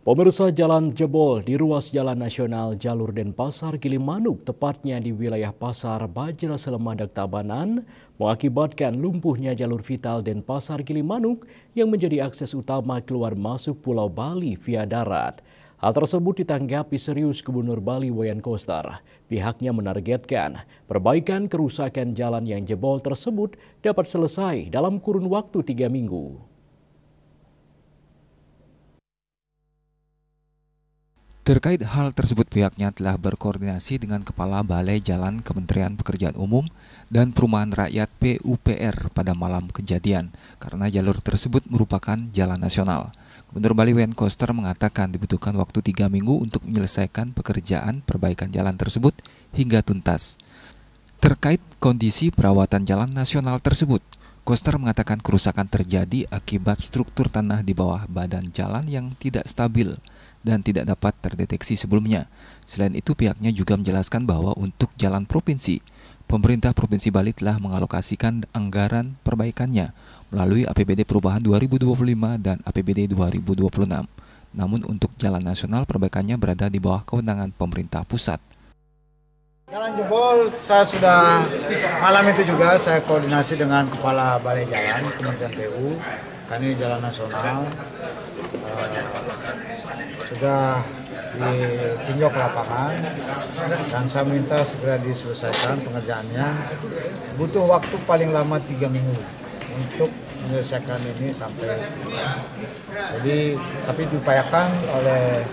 Pemirsa, jalan jebol di ruas Jalan Nasional Jalur Denpasar Gilimanuk, tepatnya di wilayah Pasar Bajra Selemandak Tabanan, mengakibatkan lumpuhnya jalur vital Denpasar Gilimanuk yang menjadi akses utama keluar masuk Pulau Bali via darat. Hal tersebut ditanggapi serius Gubernur Bali Wayan Koster. Pihaknya menargetkan perbaikan kerusakan jalan yang jebol tersebut dapat selesai dalam kurun waktu 3 minggu. Terkait hal tersebut, pihaknya telah berkoordinasi dengan Kepala Balai Jalan Kementerian Pekerjaan Umum dan Perumahan Rakyat PUPR pada malam kejadian, karena jalur tersebut merupakan jalan nasional. Gubernur Bali Wayan Koster mengatakan dibutuhkan waktu 3 minggu untuk menyelesaikan pekerjaan perbaikan jalan tersebut hingga tuntas. Terkait kondisi perawatan jalan nasional tersebut, Koster mengatakan kerusakan terjadi akibat struktur tanah di bawah badan jalan yang tidak stabil dan tidak dapat terdeteksi sebelumnya. Selain itu, pihaknya juga menjelaskan bahwa untuk jalan provinsi, pemerintah Provinsi Bali telah mengalokasikan anggaran perbaikannya melalui APBD Perubahan 2025 dan APBD 2026. Namun untuk jalan nasional, perbaikannya berada di bawah kewenangan pemerintah pusat. Jalan jebol, saya sudah malam itu juga saya koordinasi dengan Kepala Balai Jalan Kementerian PU, karena ini jalan nasional. Sudah ditinjau ke lapangan dan saya minta segera diselesaikan pengerjaannya. Butuh waktu paling lama 3 minggu untuk menyelesaikan ini sampai. Jadi tapi diupayakan oleh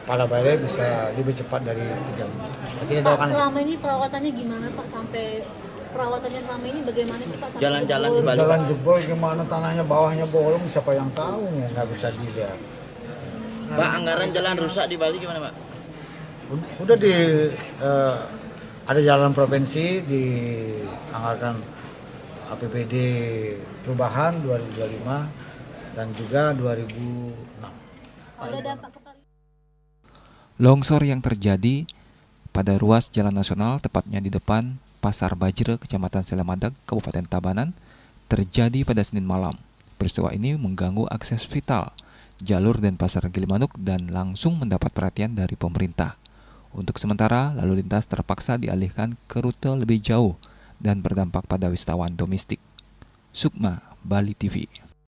Kepala Balai bisa lebih cepat dari 3 minggu. Pak, selama ini perawatannya gimana Pak? Sampai perawatannya selama ini bagaimana sih Pak? Jalan-jalan di Bali. Jalan jebol gimana, tanahnya bawahnya bolong, siapa yang tahu ya, nggak bisa dilihat. Pak, anggaran jalan rusak di Bali gimana Pak? Udah ada jalan provinsi dianggarkan APBD perubahan 2025 dan juga 2006. Longsor yang terjadi pada ruas jalan nasional, tepatnya di depan Pasar Bajra, Kecamatan Selemandak, Kabupaten Tabanan, terjadi pada Senin malam. Peristiwa ini mengganggu akses vital jalur Denpasar Gilimanuk dan langsung mendapat perhatian dari pemerintah. Untuk sementara, lalu lintas terpaksa dialihkan ke rute lebih jauh dan berdampak pada wisatawan domestik. Sukma, Bali TV.